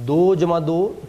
2 + 2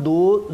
2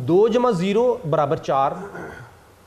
2 = 0 = 4।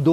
2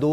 2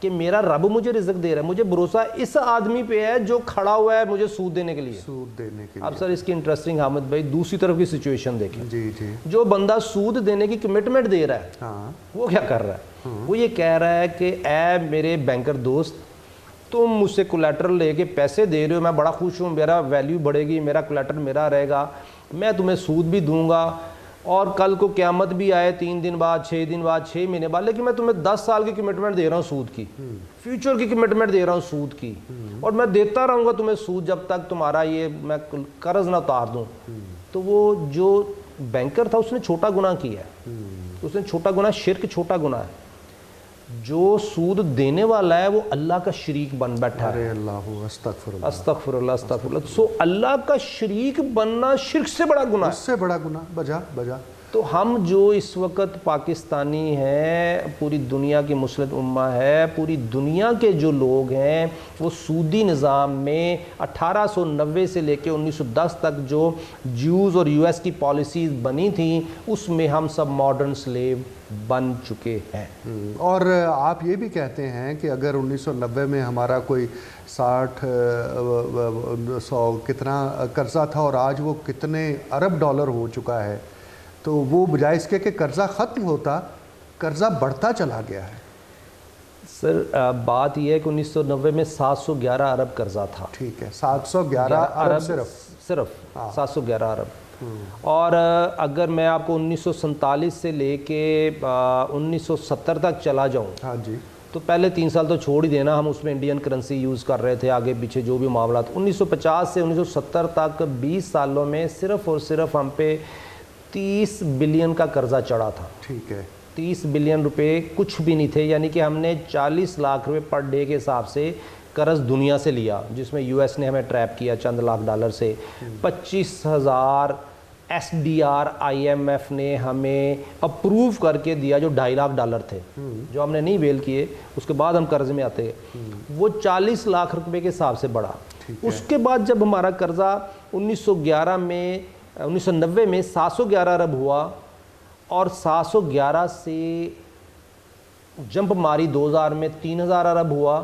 کہ میرا رب مجھے رزق دے رہا ہے, مجھے بھروسہ اس آدمی پہ ہے جو کھڑا ہوا ہے مجھے سود دینے کے لیے. سود دینے کے لیے. اب سر اس کی انٹرسٹنگ حامد بھائی دوسری طرف کی سچویشن دیکھیں. جی جی. جو بندہ سود دینے کی کمٹمنٹ دے رہا ہے, ہاں, وہ کیا کر رہا ہے؟ وہ یہ کہہ رہا ہے کہ اے میرے بینکر دوست, تم مجھ سے کولیٹرل لے کے پیسے دے رہے ہو, میں بڑا خوش ہوں, میرا ویلیو بڑھے گی, میرا کولیٹرل میرا رہے گا, میں تمہیں سود بھی دوں گا, اور کل کو قیامت بھی آئے 3 دن بعد, 6 دن بعد, 6 مہینے بعد, لیکن میں تمہیں 10 سال کی کمٹمنٹ دے رہا ہوں سود کی, فیوچر کی کمٹمنٹ دے رہا ہوں سود کی, اور میں دیتا رہوں گا تمہیں سود جب تک تمہارا یہ میں قرض نہ اتار دوں. تو وہ جو بینکر تھا اس نے چھوٹا گناہ کیا ہے, اس نے چھوٹا گناہ, شرک چھوٹا گناہ ہے. جو سود دینے والا ہے وہ اللہ کا شریک بن بیٹھا ہے. ارے اللہ, استغفر اللہ, استغفر اللہ, استغفر اللہ. سو اللہ کا شریک بننا شرک سے بڑا گناہ ہے, اس سے بڑا گناہ بجا. تو ہم جو اس وقت پاکستانی ہیں, پوری دنیا کی مسلم امہ ہے, پوری دنیا کے جو لوگ ہیں وہ سودی نظام میں 1890 سے لے کے 1910 تک جو جیوز اور US کی پالیسیز بنی تھیں اس میں ہم سب ماڈرن سلیو بن چکے ہیں. اور آپ یہ بھی کہتے ہیں کہ اگر 1990 میں ہمارا کوئی 60-100 کتنا قرضہ تھا اور آج وہ کتنے ارب ڈالر ہو چکا ہے, تو وہ بجائے اس کے کہ قرضہ ختم ہوتا, قرضہ بڑھتا چلا گیا ہے. سر بات یہ ہے کہ 1990 میں 711 ارب قرضہ تھا. ٹھیک ہے, 711 ارب صرف 711 ارب. اور اگر میں آپ کو 1947 سے لے کے 1970 تک چلا جاؤں, ہاں جی, تو پہلے 3 سال تو چھوڑ ہی دینا, ہم اس میں انڈین کرنسی یوز کر رہے تھے, آگے پیچھے جو بھی معاملات. 1950 سے 1970 تک 20 سالوں میں صرف اور صرف ہم پہ 30 بلین کا قرضہ چڑھا تھا. ٹھیک ہے, 30 بلین روپے کچھ بھی نہیں تھے, یعنی کہ ہم نے 40 لاکھ روپے پر ڈے کے حساب سے قرض دنیا سے لیا, جس میں US نے ہمیں ٹریپ کیا چند لاکھ ڈالر سے. 25,000 SDR IMF نے ہمیں اپروو کر کے دیا جو 2.5 لاکھ ڈالر تھے, جو ہم نے نہیں ویل کیے, اس کے بعد ہم قرض میں آتے گئے. وہ 40 لاکھ روپے کے حساب سے بڑھا. اس کے بعد جب ہمارا قرضہ 1990 میں 711 ارب ہوا, اور 711 سے جمپ ماری 2000 میں 3000 ارب ہوا,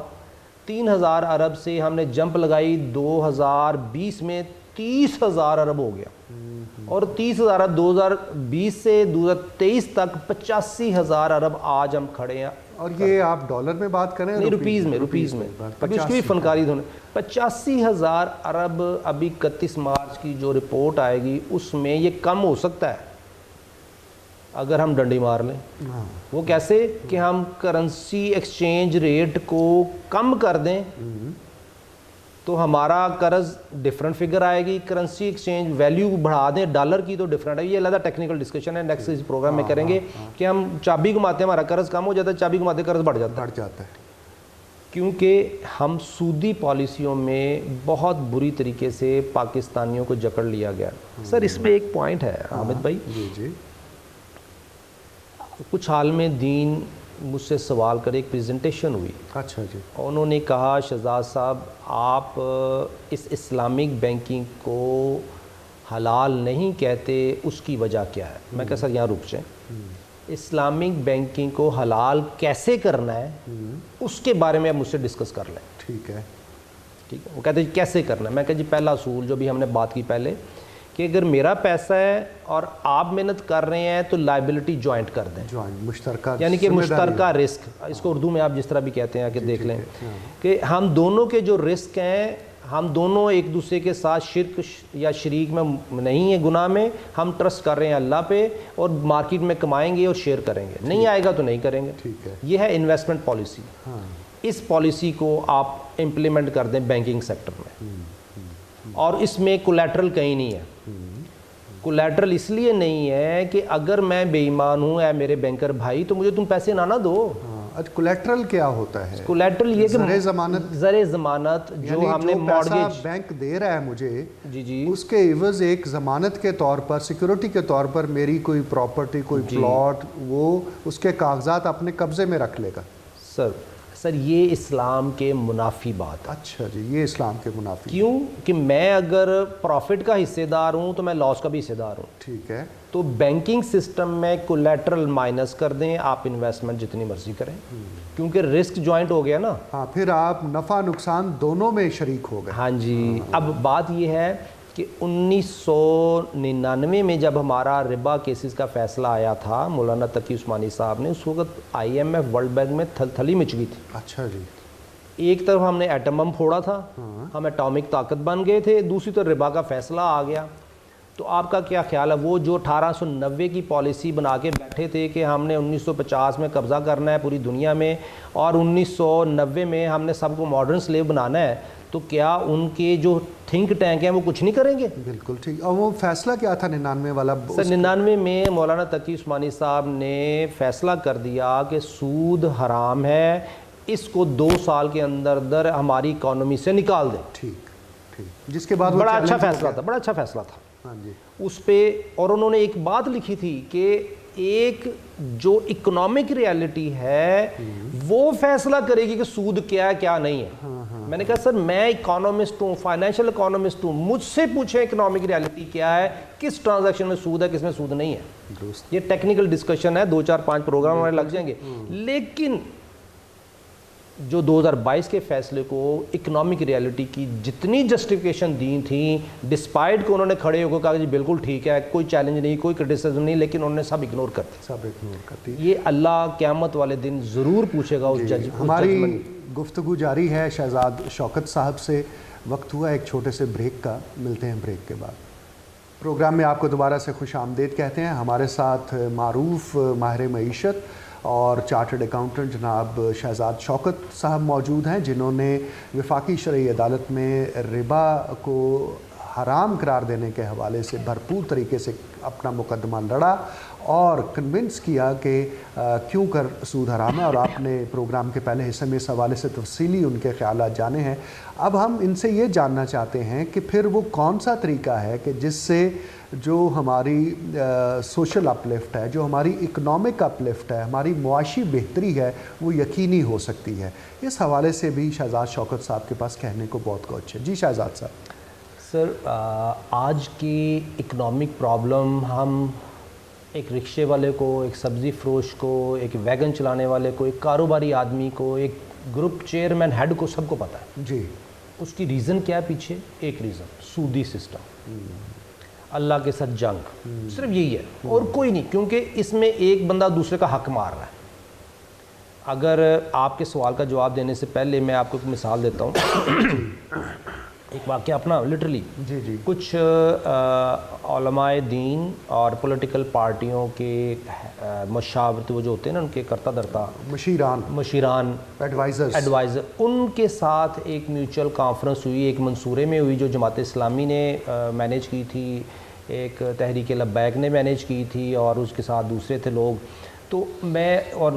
3000 ارب سے ہم نے جمپ لگائی 2020 میں 30,000 ارب ہو گیا, اور 30,000 ارب 2020 سے 2023 تک 85,000 ارب آج ہم کھڑے ہیں. اور یہ آپ ڈالر میں بات کریں؟ نہیں, روپیز میں. ابھی اس کی بھی فنکاری دھونے. 85,000 ارب ابھی 31 مارچ کی جو رپورٹ آئے گی اس میں یہ کم ہو سکتا ہے اگر ہم ڈنڈی مار لیں. وہ کیسے کہ ہم کرنسی ایکسچینج ریٹ کو کم کر دیں تو ہمارا قرض ڈفرنٹ فگر آئے گی, کرنسی ایکسچینج ویلیو بڑھا دیں ڈالر کی تو ڈفرنٹ ہے. یہ علیحدہ ٹیکنیکل ڈسکشن ہے, نیکسٹ اس پروگرام میں کریں گے کہ ہم چابی گھماتے ہیں ہمارا قرض کم ہو جاتا ہے, چابی گھماتے قرض بڑھ جاتا ہے, کیونکہ ہم سودی پالیسیوں میں بہت بری طریقے سے پاکستانیوں کو جکڑ لیا گیا. سر اس میں ایک پوائنٹ ہے حامد بھائی, کچھ عالم دین مجھ سے سوال کر, ایک پریزنٹیشن ہوئی, اچھا جی, انہوں نے کہا شہزاد صاحب آپ اس اسلامک بینکنگ کو حلال نہیں کہتے, اس کی وجہ کیا ہے؟ میں کہا سر یہاں رک جائیں, اسلامک بینکنگ کو حلال کیسے کرنا ہے اس کے بارے میں آپ مجھ سے ڈسکس کر لیں. ٹھیک ہے. وہ کہتے ہیں کیسے کرنا ہے. میں کہا جی پہلا اصول جو بھی ہم نے بات کی پہلے, کہ اگر میرا پیسہ ہے اور آپ محنت کر رہے ہیں تو لائبلٹی جوائنٹ کر دیں, مشترکہ, یعنی کہ مشترکہ رسک, اس کو اردو میں آپ جس طرح بھی کہتے ہیں کہ دیکھ لیں کہ ہم دونوں کے جو رسک ہیں, ہم دونوں ایک دوسرے کے ساتھ شرک یا شریک میں نہیں ہے, گناہ میں, ہم ٹرسٹ کر رہے ہیں اللہ پہ اور مارکیٹ میں کمائیں گے اور شیئر کریں گے, نہیں آئے گا تو نہیں کریں گے. یہ ہے انویسٹمنٹ پالیسی. اس پالیسی کو آپ امپلیمنٹ کر دیں بینکنگ سیکٹر میں, اور اس میں کولیٹرل کہیں نہیں ہے. کولیٹرل اس لیے نہیں ہے کہ اگر میں بے ایمان ہوں اے میرے بینکر بھائی تو مجھے تم پیسے نہ دو. کولیٹرل کیا ہوتا ہے؟ کولیٹرل یہ کہ زر ضمانت جو ہم نے مارگیج بینک دے رہا ہے مجھے, جی اس کے عوض ایک ضمانت کے طور پر, سیکیورٹی کے طور پر میری کوئی پراپرٹی, کوئی پلاٹ, وہ اس کے کاغذات اپنے قبضے میں رکھ لے گا. سر سر یہ اسلام کے منافی بات ہے. اچھا جی، یہ اسلام کے منافی. کیوں کہ میں اگر پروفٹ کا حصے دار ہوں تو میں لاس کا بھی حصے دار ہوں. ٹھیک ہے. تو بینکنگ سسٹم میں کولیٹرل مائنس کر دیں, آپ انویسٹمنٹ جتنی مرضی کریں, کیونکہ رسک جوائنٹ ہو گیا نا. ہاں, پھر آپ نفع نقصان دونوں میں شریک ہو گئے. ہاں جی. اب بات یہ ہے کہ 1999 میں جب ہمارا ربا کیسز کا فیصلہ آیا تھا, مولانا تقی عثمانی صاحب نے, اس وقت IMF ورلڈ بینک میں تھلی مچ گئی تھی. اچھا جی. ایک طرف ہم نے ایٹم بم پھوڑا تھا, ہم ایٹامک طاقت بن گئے تھے, دوسری طرف ربا کا فیصلہ آ گیا. تو آپ کا کیا خیال ہے, وہ جو 1890 کی پالیسی بنا کے بیٹھے تھے کہ ہم نے 1950 میں قبضہ کرنا ہے پوری دنیا میں اور 1990 میں ہم نے سب کو ماڈرن سلیو بنانا ہے, تو کیا ان کے جو تھنک ٹینک ہیں وہ کچھ نہیں کریں گے؟ بالکل ٹھیک. اور وہ فیصلہ کیا تھا 99 والا؟ سر 99 میں مولانا تقی عثمانی صاحب نے فیصلہ کر دیا کہ سود حرام ہے, اس کو 2 سال کے اندر ہماری اکانومی سے نکال دیں. ٹھیک ٹھیک. جس کے بعد بڑا اچھا فیصلہ تھا, بڑا اچھا فیصلہ تھا. ہاں جی. اس پہ اور انہوں نے ایک بات لکھی تھی کہ ایک جو اکنامک ریالٹی ہے وہ فیصلہ کرے گی کہ سود کیا ہے کیا نہیں ہے. میں نے کہا سر میں اکانومسٹ ہوں, فائنینشیل اکانومسٹ ہوں, مجھ سے پوچھیں اکنامک ریالٹی کیا ہے, کس ٹرانزیکشن میں سود ہے کس میں سود نہیں ہے. یہ ٹیکنیکل ڈسکشن ہے, 2-4-5 پروگرام ہمارے لگ جائیں گے. لیکن جو 2022 کے فیصلے کو اکنامک ریالٹی کی جتنی جسٹیفیکیشن دی تھیں, ڈسپائٹ کو انہوں نے کھڑے ہو کے کہا کہ جی بالکل ٹھیک ہے, کوئی چیلنج نہیں, کوئی کرٹیسزم نہیں, لیکن انہوں نے سب اگنور کرتے. یہ اللہ قیامت والے دن ضرور پوچھے گا اس جج. ہماری گفتگو جاری ہے شہزاد شوکت صاحب سے. وقت ہوا ایک چھوٹے سے بریک کا, ملتے ہیں بریک کے بعد. پروگرام میں آپ کو دوبارہ سے خوش آمدید کہتے ہیں. ہمارے ساتھ معروف ماہر معیشت اور چارٹرڈ اکاؤنٹنٹ جناب شہزاد شوکت صاحب موجود ہیں, جنہوں نے وفاقی شرعی عدالت میں ربا کو حرام قرار دینے کے حوالے سے بھرپور طریقے سے اپنا مقدمہ لڑا اور کنونس کیا کہ کیوں کر سود حرام ہے, اور آپ نے پروگرام کے پہلے حصے میں اس حوالے سے تفصیلی ان کے خیالات جانے ہیں. اب ہم ان سے یہ جاننا چاہتے ہیں کہ پھر وہ کون سا طریقہ ہے کہ جس سے جو ہماری سوشل اپلفٹ ہے, جو ہماری اکنامک اپلفٹ ہے, ہماری معاشی بہتری ہے, وہ یقینی ہو سکتی ہے. اس حوالے سے بھی شہزاد شوکت صاحب کے پاس کہنے کو بہت کچھ ہے. جی شہزاد صاحب. سر آج کی اکنامک پرابلم ہم ایک رکشے والے کو, ایک سبزی فروش کو, ایک ویگن چلانے والے کو, ایک کاروباری آدمی کو, ایک گروپ چیئرمین ہیڈ کو, سب کو پتہ ہے. جی. اس کی ریزن کیا ہے پیچھے؟ ایک ریزن سودی سسٹم, اللہ کے ساتھ جنگ, صرف یہی ہے اور کوئی نہیں. کیونکہ اس میں ایک بندہ دوسرے کا حق مار رہا ہے. اگر آپ کے سوال کا جواب دینے سے پہلے میں آپ کو ایک مثال دیتا ہوں. ایک واقعہ اپنا لٹرلی, جی جی, کچھ علماء دین اور پولیٹیکل پارٹیوں کے مشاورت وہ جو ہوتے ہیں نا, ان کے کرتا درتا مشیران ایڈوائزر, ان کے ساتھ ایک میوچل کانفرنس ہوئی, ایک منصورے میں ہوئی, جو جماعت اسلامی نے مینیج کی تھی, ایک تحریک لبیک نے مینیج کی تھی, اور اس کے ساتھ دوسرے تھے لوگ. تو میں اور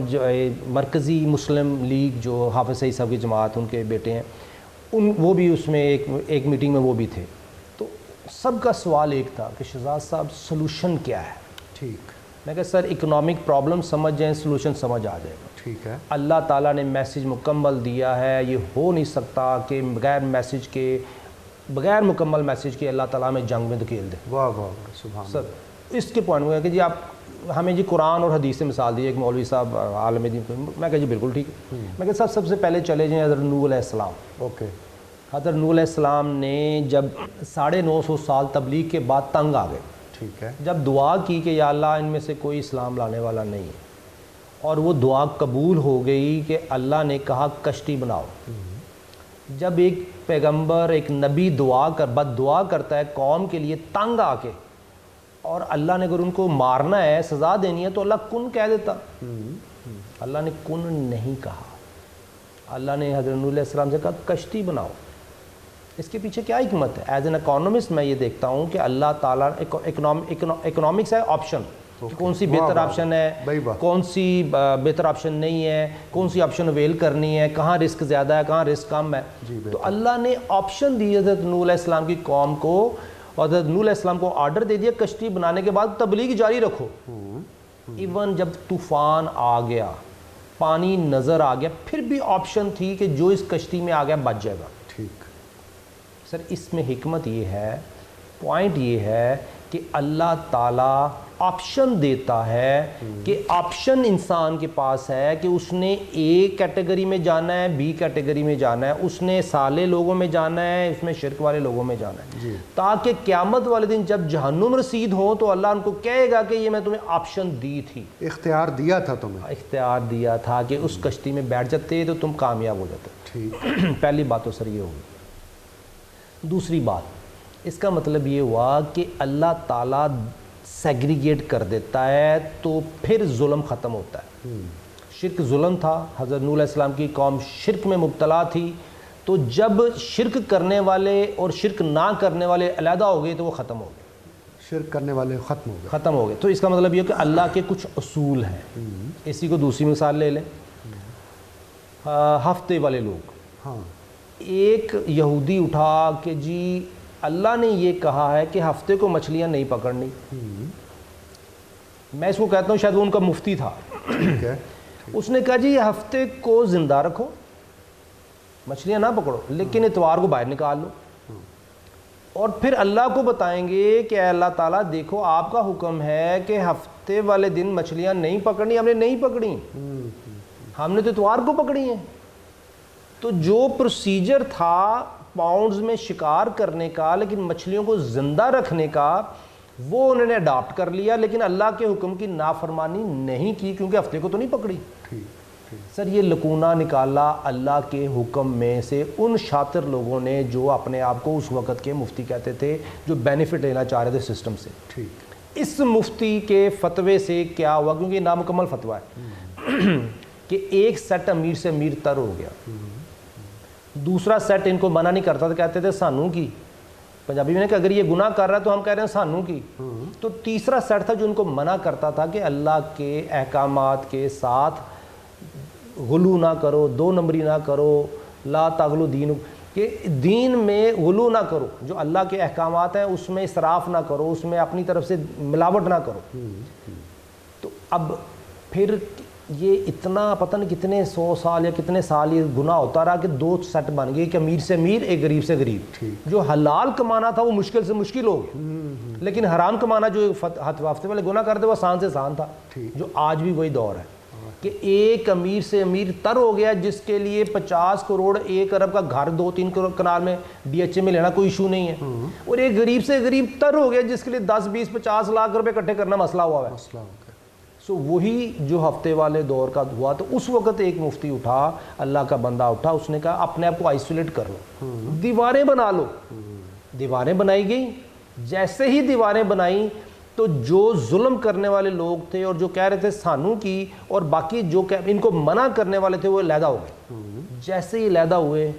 مرکزی مسلم لیگ جو حافظ سعید صاحب کی جماعت, ان کے بیٹے ہیں, وہ بھی اس میں ایک میٹنگ میں وہ بھی تھے. تو سب کا سوال ایک تھا کہ شہزاد صاحب سلوشن کیا ہے؟ ٹھیک. میں کہا سر اکنامک پرابلم سمجھ جائیں, سلوشن سمجھ آ جائے گا. ٹھیک ہے. اللہ تعالیٰ نے میسیج مکمل دیا ہے, یہ ہو نہیں سکتا کہ بغیر مکمل میسیج کے اللہ تعالیٰ میں جنگ میں دھکیل دے. واہ واہ سبحان. سر اس کے پوائنٹ میں ہے کہ جی آپ ہمیں جی قرآن اور حدیث سے مثال دی, ایک مولوی صاحب عالم دین. میں کہا جی بالکل ٹھیک ہے. میں کہا سب سے پہلے چلے جائیں حضرت نوح علیہ السلام. اوکے. حضرت نوح علیہ السلام نے جب 950 سال تبلیغ کے بعد تنگ آ گئے, ٹھیک ہے, جب دعا کی کہ یا اللہ ان میں سے کوئی اسلام لانے والا نہیں ہے, اور وہ دعا قبول ہو گئی کہ اللہ نے کہا کشتی بناؤ. جب ایک پیغمبر, ایک نبی بد دعا کرتا ہے قوم کے لیے تنگ آ کے, اور اللہ نے اگر ان کو مارنا ہے, سزا دینی ہے, تو اللہ کن کہہ دیتا. اللہ نے کن نہیں کہا, اللہ نے حضرت نوح علیہ السلام سے کہا کشتی بناؤ. اس کے پیچھے کیا حکمت ہے؟ ایز این اکانومسٹ میں یہ دیکھتا ہوں کہ اللہ تعالیٰ اکنامکس ہے آپشن, کون سی بہتر آپشن ہے, کون سی بہتر آپشن نہیں ہے, کون سی آپشن اویل کرنی ہے, کہاں رسک زیادہ ہے, کہاں رسک کم ہے. تو اللہ نے آپشن دی حضرت نوح علیہ السلام کی قوم کو, اور حضرت نوح علیہ السلام کو آرڈر دے دیا کشتی بنانے کے بعد تبلیغ جاری رکھو. ایون جب طوفان آ گیا, پانی نظر آ گیا، پھر بھی آپشن تھی کہ جو اس کشتی میں آ گیا بچ جائے گا. ٹھیک سر اس میں حکمت یہ ہے، پوائنٹ یہ ہے کہ اللہ تعالیٰ آپشن دیتا ہے کہ آپشن انسان کے پاس ہے کہ اس نے اے کیٹیگری میں جانا ہے، بی کیٹیگری میں جانا ہے، اس نے صالح لوگوں میں جانا ہے، اس میں شرک والے لوگوں میں جانا ہے، تاکہ قیامت والے دن جب جہنم رسید ہو تو اللہ ان کو کہے گا کہ یہ میں تمہیں آپشن دی تھی، اختیار دیا تھا تمہیں، اختیار دیا تھا کہ اس کشتی میں بیٹھ جاتے تو تم کامیاب ہو جاتے. ٹھیک پہلی بات تو سر یہ ہوگی. دوسری بات، اس کا مطلب یہ ہوا کہ اللہ تعالیٰ سیگریگیٹ کر دیتا ہے تو پھر ظلم ختم ہوتا ہے. شرک ظلم تھا، حضرت نوح علیہ السلام کی قوم شرک میں مبتلا تھی، تو جب شرک کرنے والے اور شرک نہ کرنے والے علیحدہ ہو گئے تو وہ ختم ہو گئے، شرک کرنے والے ختم ہو گئے. تو اس کا مطلب یہ کہ اللہ کے کچھ اصول ہیں. اسی کو دوسری مثال لے لیں، ہفتے والے لوگ. ہاں ایک یہودی اٹھا کہ جی اللہ نے یہ کہا ہے کہ ہفتے کو مچھلیاں نہیں پکڑنی. میں اس کو کہتا ہوں شاید وہ ان کا مفتی تھا. ٹھیک ہے. اس نے کہا جی یہ ہفتے کو زندہ رکھو، مچھلیاں نہ پکڑو، لیکن اتوار کو باہر نکال لو. اور پھر اللہ کو بتائیں گے کہ اے اللہ تعالیٰ دیکھو آپ کا حکم ہے کہ ہفتے والے دن مچھلیاں نہیں پکڑنی، ہم نے نہیں پکڑی، ہم نے تو اتوار کو پکڑی ہیں. تو جو پروسیجر تھا پاؤنڈز میں شکار کرنے کا لیکن مچھلیوں کو زندہ رکھنے کا، وہ انہوں نے اڈاپٹ کر لیا، لیکن اللہ کے حکم کی نافرمانی نہیں کی کیونکہ ہفتے کو تو نہیں پکڑی. سر یہ لکونہ نکالا اللہ کے حکم میں سے ان شاطر لوگوں نے جو اپنے آپ کو اس وقت کے مفتی کہتے تھے، جو بینیفٹ لینا چاہ رہے تھے سسٹم سے. اس مفتی کے فتوے سے کیا ہوا، کیونکہ یہ نامکمل فتویٰ ہے، کہ ایک سیٹ امیر سے امیر تر ہو گیا، دوسرا سیٹ ان کو منع نہیں کرتا تھا، کہتے تھے سانوں کی، پنجابی میں نے کہ اگر یہ گناہ کر رہا ہے تو ہم کہہ رہے ہیں سانوں کی. تو تیسرا سیٹ تھا جو ان کو منع کرتا تھا کہ اللہ کے احکامات کے ساتھ غلو نہ کرو، دو نمبری نہ کرو، لا تغلو دین، کہ دین میں غلو نہ کرو، جو اللہ کے احکامات ہیں اس میں اسراف نہ کرو، اس میں اپنی طرف سے ملاوٹ نہ کرو. تو اب پھر یہ اتنا پتہ نہیں کتنے 100 سال یا کتنے سال یہ گناہ ہوتا رہا کہ دو سیٹ بن گئے، کہ امیر سے امیر، ایک غریب سے غریب. جو حلال کمانا تھا وہ مشکل سے مشکل ہو گیا، لیکن حرام کمانا جو ہفتے والے گناہ کرتے وہ آسان سے آسان تھا. جو آج بھی وہی دور ہے کہ ایک امیر سے امیر تر ہو گیا جس کے لیے 50 کروڑ 1 ارب کا گھر 2-3 کنال میں DHA میں لینا کوئی ایشو نہیں ہے، اور ایک غریب سے غریب تر ہو گیا جس کے لیے 10-20-50 لاکھ روپے اکٹھے کرنا مسئلہ ہوا ہے. سو وہی جو ہفتے والے دور کا ہوا، تو اس وقت ایک مفتی اٹھا، اللہ کا بندہ اٹھا، اس نے کہا اپنے آپ کو آئسولیٹ کر لو، دیواریں بنا لو. دیواریں بنائی گئی. جیسے ہی دیواریں بنائیں تو جو ظلم کرنے والے لوگ تھے اور جو کہہ رہے تھے سانوں کی، اور باقی جو ان کو منع کرنے والے تھے وہ علیحدہ ہو گئے. جیسے ہی علیحدہ ہوئے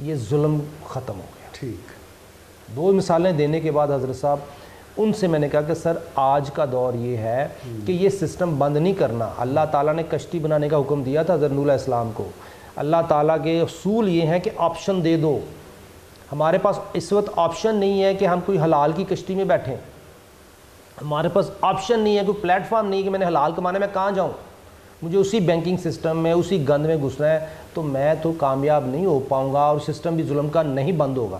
یہ ظلم ختم ہو گیا. ٹھیک. 2 مثالیں دینے کے بعد حضرت صاحب ان سے میں نے کہا کہ سر آج کا دور یہ ہے کہ یہ سسٹم بند نہیں کرنا. اللہ تعالیٰ نے کشتی بنانے کا حکم دیا تھا حضرت نوح علیہ السلام کو. اللہ تعالیٰ کے اصول یہ ہیں کہ آپشن دے دو. ہمارے پاس اس وقت آپشن نہیں ہے کہ ہم کوئی حلال کی کشتی میں بیٹھیں، ہمارے پاس آپشن نہیں ہے، کوئی پلیٹ فارم نہیں کہ میں نے حلال کمانے میں کہاں جاؤں، مجھے اسی بینکنگ سسٹم میں اسی گند میں گھسنا ہے، تو میں تو کامیاب نہیں ہو پاؤں گا، اور سسٹم بھی ظلم کا نہیں بند ہوگا.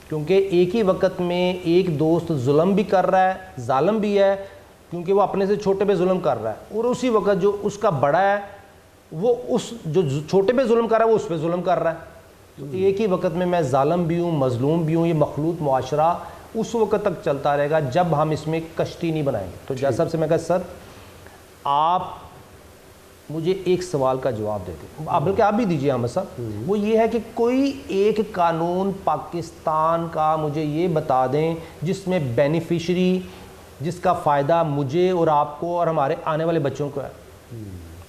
کیونکہ ایک ہی وقت میں ایک دوست ظلم بھی کر رہا ہے، ظالم بھی ہے، کیونکہ وہ اپنے سے چھوٹے پہ ظلم کر رہا ہے، اور اسی وقت جو اس کا بڑا ہے وہ اس جو چھوٹے پہ ظلم کر رہا ہے وہ اس پہ ظلم کر رہا ہے. تو ایک ہی وقت میں ظالم بھی ہوں، مظلوم بھی ہوں. یہ مخلوط معاشرہ اس وقت تک چلتا رہے گا جب ہم اس میں کشتی نہیں بنائیں گے. تو جیسا سے میں کہا سر آپ مجھے ایک سوال کا جواب دیتے، بلکہ آپ بھی دیجیے احمد صاحب. وہ یہ ہے کہ کوئی ایک قانون پاکستان کا مجھے یہ بتا دیں جس میں بینیفیشری، جس کا فائدہ مجھے اور آپ کو اور ہمارے آنے والے بچوں کو ہے.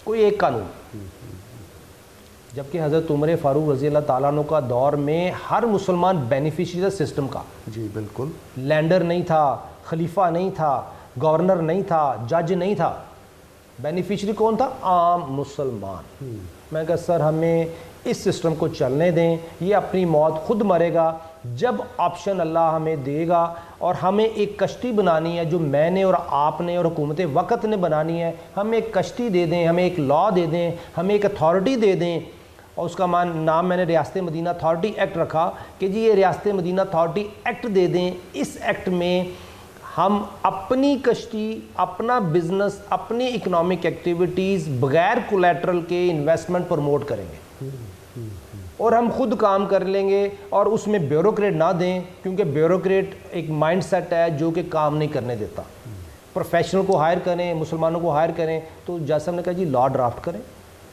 کوئی ایک قانون. جبکہ حضرت عمر فاروق رضی اللہ تعالیٰ عنہ کا دور میں ہر مسلمان بینیفیشری تھا سسٹم کا. جی بالکل. لینڈر نہیں تھا، خلیفہ نہیں تھا، گورنر نہیں تھا، جج نہیں تھا. بینیفیشری کون تھا؟ عام مسلمان. میں کہا سر ہمیں اس سسٹم کو چلنے دیں، یہ اپنی موت خود مرے گا. جب آپشن اللہ ہمیں دے گا اور ہمیں ایک کشتی بنانی ہے جو میں نے اور آپ نے اور حکومت وقت نے بنانی ہے, ہمیں ایک کشتی دے دیں, ہمیں ایک لا دے دیں, ہمیں ایک اتھارٹی دے دیں, اور اس کا نام میں نے ریاست مدینہ اتھارٹی ایکٹ رکھا کہ جی یہ ریاست مدینہ اتھارٹی ایکٹ دے دیں. اس ایکٹ میں ہم اپنی کشتی, اپنا بزنس, اپنی اکنامک ایکٹیویٹیز بغیر کولیٹرل کے انویسٹمنٹ پروموٹ کریں گے اور ہم خود کام کر لیں گے, اور اس میں بیوروکریٹ نہ دیں, کیونکہ بیوروکریٹ ایک مائنڈ سیٹ ہے جو کہ کام نہیں کرنے دیتا. پروفیشنل کو ہائر کریں, مسلمانوں کو ہائر کریں. تو جیسا ہم نے کہا جی لا ڈرافٹ کریں,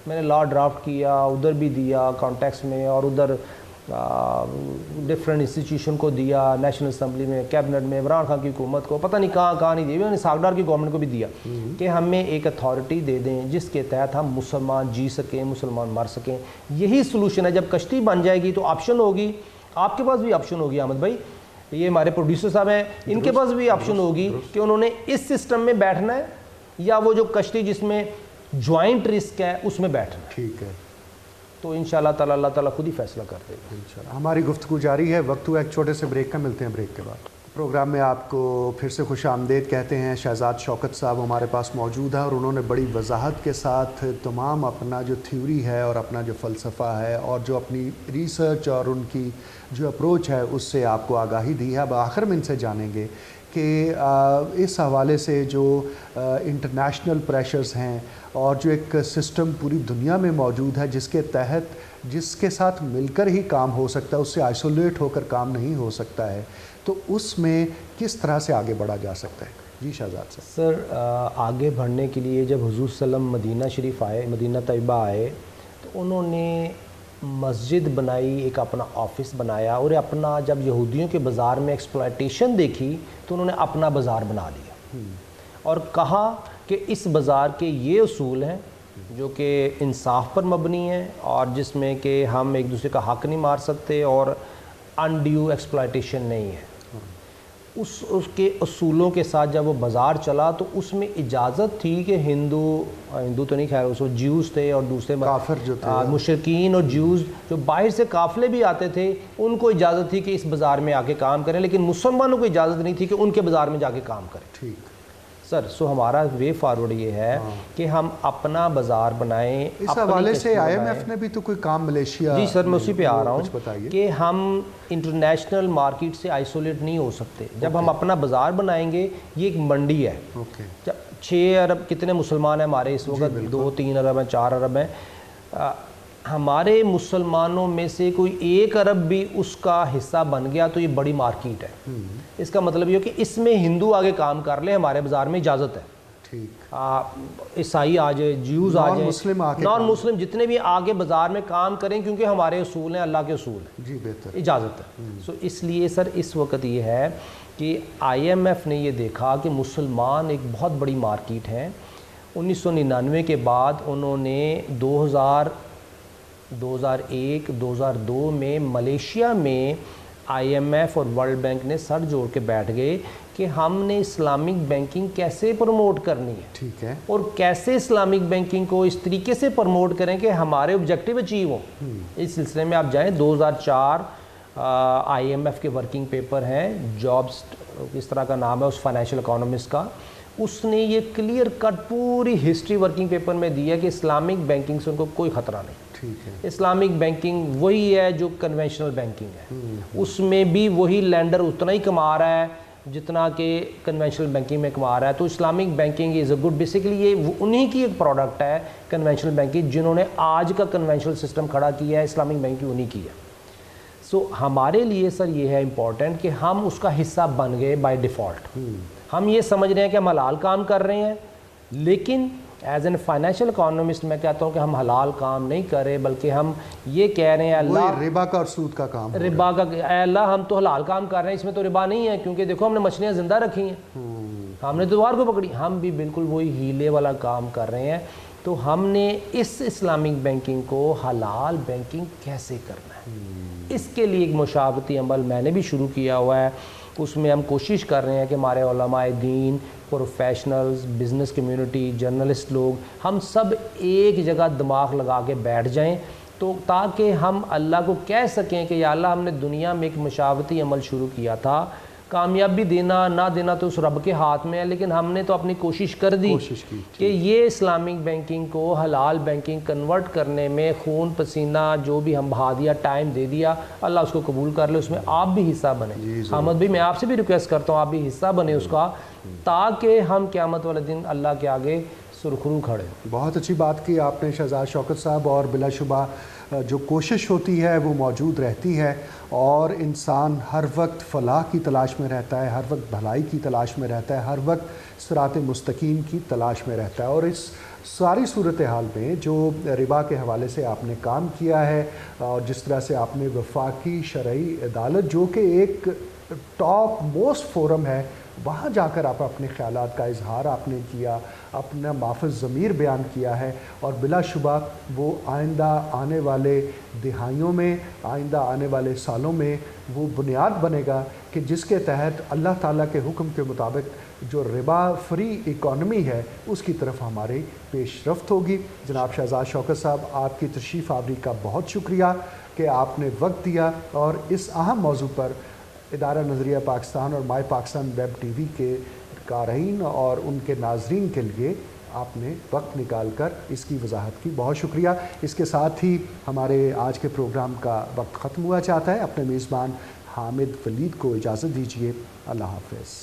میں نے لا ڈرافٹ کیا, ادھر بھی دیا کانٹیکس میں, اور ادھر ڈفرینٹ انسٹیٹیوشن کو دیا, نیشنل اسمبلی میں, کیبنٹ میں, عمران خان کی حکومت کو, پتہ نہیں کہاں نہیں دی, میں نے ساگڈار کی گورنمنٹ کو بھی دیا کہ ہمیں ایک اتھارٹی دے دیں جس کے تحت ہم مسلمان جی سکیں, مسلمان مر سکیں. یہی سلوشن ہے. جب کشتی بن جائے گی تو آپشن ہوگی, آپ کے پاس بھی آپشن ہوگی احمد بھائی, یہ ہمارے پروڈیوسر صاحب ہیں, ان کے پاس بھی آپشن ہوگی کہ انہوں نے اس سسٹم میں بیٹھنا ہے یا وہ جو کشتی جس میں جوائنٹ رسک ہے اس میں بیٹھنا ہے. ٹھیک ہے, تو انشاءاللہ تعالی اللہ تعالیٰ خود ہی فیصلہ کر دے گا. انشاءاللہ. ہماری گفتگو جاری ہے, وقت ہوا ایک چھوٹے سے بریک کا, ملتے ہیں بریک کے بعد. پروگرام میں آپ کو پھر سے خوش آمدید کہتے ہیں. شہزاد شوکت صاحب ہمارے پاس موجود ہے اور انہوں نے بڑی وضاحت کے ساتھ تمام اپنا جو تھیوری ہے اور اپنا جو فلسفہ ہے اور جو اپنی ریسرچ اور ان کی جو اپروچ ہے اس سے آپ کو آگاہی دی ہے. اب آخر میں ان سے جانیں گے کہ اس حوالے سے جو انٹرنیشنل پریشرز ہیں اور جو ایک سسٹم پوری دنیا میں موجود ہے جس کے تحت جس کے ساتھ مل کر ہی کام ہو سکتا ہے, اس سے آئسولیٹ ہو کر کام نہیں ہو سکتا ہے, تو اس میں کس طرح سے آگے بڑھا جا سکتا ہے. جی شہزاد صاحب. سر آگے بڑھنے کے لیے جب حضور صلی اللہ علیہ وسلم مدینہ شریف آئے, مدینہ طیبہ آئے, تو انہوں نے مسجد بنائی, ایک اپنا آفس بنایا, اور اپنا جب یہودیوں کے بازار میں ایکسپلائٹیشن دیکھی تو انہوں نے اپنا بازار بنا لیا اور کہا کہ اس بازار کے یہ اصول ہیں جو کہ انصاف پر مبنی ہیں اور جس میں کہ ہم ایک دوسرے کا حق نہیں مار سکتے اور انڈیو ایکسپلائٹیشن نہیں ہے. اس کے اصولوں کے ساتھ جب وہ بازار چلا تو اس میں اجازت تھی کہ ہندو تو نہیں, خیر اس وہ جیوز تھے اور دوسرے کافر جو تھے, مشرکین اور جیوز جو باہر سے قافلے بھی آتے تھے, ان کو اجازت تھی کہ اس بازار میں آ کے کام کریں, لیکن مسلمانوں کو اجازت نہیں تھی کہ ان کے بازار میں جا کے کام کریں. ٹھیک سر. سو ہمارا وے فارورڈ یہ ہے کہ ہم اپنا بازار بنائیں. اس حوالے سے آئی ایم ایف نے بھی تو کوئی کام ملیشیا. جی سر, میں اسی پہ آ رہا ہوں کہ ہم انٹرنیشنل مارکیٹ سے آئسولیٹ نہیں ہو سکتے. جب ہم اپنا بازار بنائیں گے, یہ ایک منڈی ہے. جب 6 ارب کتنے مسلمان ہیں ہمارے اس وقت, 2-3 ارب ہیں, 4 ارب ہیں, ہمارے مسلمانوں میں سے کوئی 1 ارب بھی اس کا حصہ بن گیا تو یہ بڑی مارکیٹ ہے. اس کا مطلب یہ کہ اس میں ہندو آگے کام کر لیں, ہمارے بازار میں اجازت ہے. ٹھیک. عیسائی آ جائے, جیوز آ جائیں, نان مسلم جتنے بھی آگے بازار میں کام کریں, کیونکہ ہمارے اصول ہیں, اللہ کے اصول ہیں. جی بہتر, اجازت ہے. سو اس لیے سر اس وقت یہ ہے کہ آئی ایم ایف نے یہ دیکھا کہ مسلمان ایک بہت بڑی مارکیٹ ہے. 1999 کے بعد انہوں نے 2001 2002 میں ملیشیا میں آئی ایم ایف اور ورلڈ بینک نے سر جوڑ کے بیٹھ گئے کہ ہم نے اسلامک بینکنگ کیسے پروموٹ کرنی ہے. ٹھیک ہے. اور کیسے اسلامک بینکنگ کو اس طریقے سے پروموٹ کریں کہ ہمارے آبجیکٹیو اچیو ہوں. اس سلسلے میں آپ جائیں, 2004 آئی ایم ایف کے ورکنگ پیپر ہیں, جابس اس طرح کا نام ہے اس فائنینشیل اکانومسٹ کا, اس نے یہ کلیئر کٹ پوری ہسٹری ورکنگ پیپر میں دی ہے کہ اسلامک بینکنگ سے ان کو کوئی خطرہ نہیں. اسلامک بینکنگ وہی ہے جو کنونشنل بینکنگ ہے, اس میں بھی وہی لینڈر اتنا ہی کما رہا ہے جتنا کہ کنونشنل بینکنگ میں کما رہا ہے. تو Islamic banking is a good, basically یہ انہی کی ایک پروڈکٹ ہے کنونشنل بینکنگ, جنہوں نے آج کا کنونشنل سسٹم کھڑا کیا ہے, اسلامک بینکنگ انہی کی ہے. سو ہمارے لیے سر یہ ہے امپورٹنٹ کہ ہم اس کا حصہ بن گئے بائی ڈیفالٹ. ہم یہ سمجھ رہے ہیں کہ ہم حلال کام کر رہے ہیں, لیکن ایز این فائنینشیل اکانومسٹ میں کہتا ہوں کہ ہم حلال کام نہیں کر رہے, بلکہ ہم یہ کہہ رہے ہیں اللہ ربا کا اور سود کا کام, ربا کا, اے اللہ ہم تو حلال کام کر رہے ہیں, اس میں تو ربا نہیں ہے, کیونکہ دیکھو ہم نے مچھلیاں زندہ رکھی ہیں, ہم نے دوبار کو پکڑی. ہم بھی بالکل وہی ہیلے والا کام کر رہے ہیں. تو ہم نے اس اسلامک بینکنگ کو حلال بینکنگ کیسے کرنا ہے, اس کے لیے ایک مشاورتی عمل میں نے بھی شروع کیا ہوا ہے. اس میں ہم کوشش کر رہے ہیں کہ ہمارے علماء دین, پروفیشنلز, بزنس کمیونٹی, جرنلسٹ لوگ, ہم سب ایک جگہ دماغ لگا کے بیٹھ جائیں تو تاکہ ہم اللہ کو کہہ سکیں کہ یا اللہ ہم نے دنیا میں ایک مشاورتی عمل شروع کیا تھا، کامیابی دینا نہ دینا تو اس رب کے ہاتھ میں ہے، لیکن ہم نے تو اپنی کوشش کر دی کہ یہ اسلامک بینکنگ کو حلال بینکنگ کنورٹ کرنے میں خون پسینہ جو بھی ہم بہا دیا، ٹائم دے دیا، اللہ اس کو قبول کر لے، اس میں آپ بھی حصہ بنیں۔ حامد بھی میں آپ سے بھی ریکویسٹ کرتا ہوں آپ بھی حصہ بنیں اس کا، تاکہ ہم قیامت والے دن اللہ کے آگے سرخرو کھڑے۔ بہت اچھی بات کی آپ نے شہزاد شوکت صاحب، اور بلا شبہ جو کوشش ہوتی ہے وہ موجود رہتی ہے، اور انسان ہر وقت فلاح کی تلاش میں رہتا ہے، ہر وقت بھلائی کی تلاش میں رہتا ہے، ہر وقت صراط مستقیم کی تلاش میں رہتا ہے۔ اور اس ساری صورتحال میں جو ربا کے حوالے سے آپ نے کام کیا ہے، اور جس طرح سے آپ نے وفاقی شرعی عدالت جو کہ ایک ٹاپ موسٹ فورم ہے، وہاں جا کر آپ اپنے خیالات کا اظہار آپ نے کیا، اپنا مافز ضمیر بیان کیا ہے، اور بلا شبہ وہ آئندہ آنے والے دہائیوں میں، آئندہ آنے والے سالوں میں وہ بنیاد بنے گا کہ جس کے تحت اللہ تعالیٰ کے حکم کے مطابق جو ربا فری اکانومی ہے اس کی طرف ہماری پیش رفت ہوگی۔ جناب شہزاد شوکت صاحب، آپ کی تشریف آوری کا بہت شکریہ کہ آپ نے وقت دیا، اور اس اہم موضوع پر ادارہ نظریہ پاکستان اور مائی پاکستان ویب ٹی وی کے قارئین اور ان کے ناظرین کے لیے آپ نے وقت نکال کر اس کی وضاحت کی، بہت شکریہ۔ اس کے ساتھ ہی ہمارے آج کے پروگرام کا وقت ختم ہوا چاہتا ہے۔ اپنے میزبان حامد ولید کو اجازت دیجیے، اللہ حافظ۔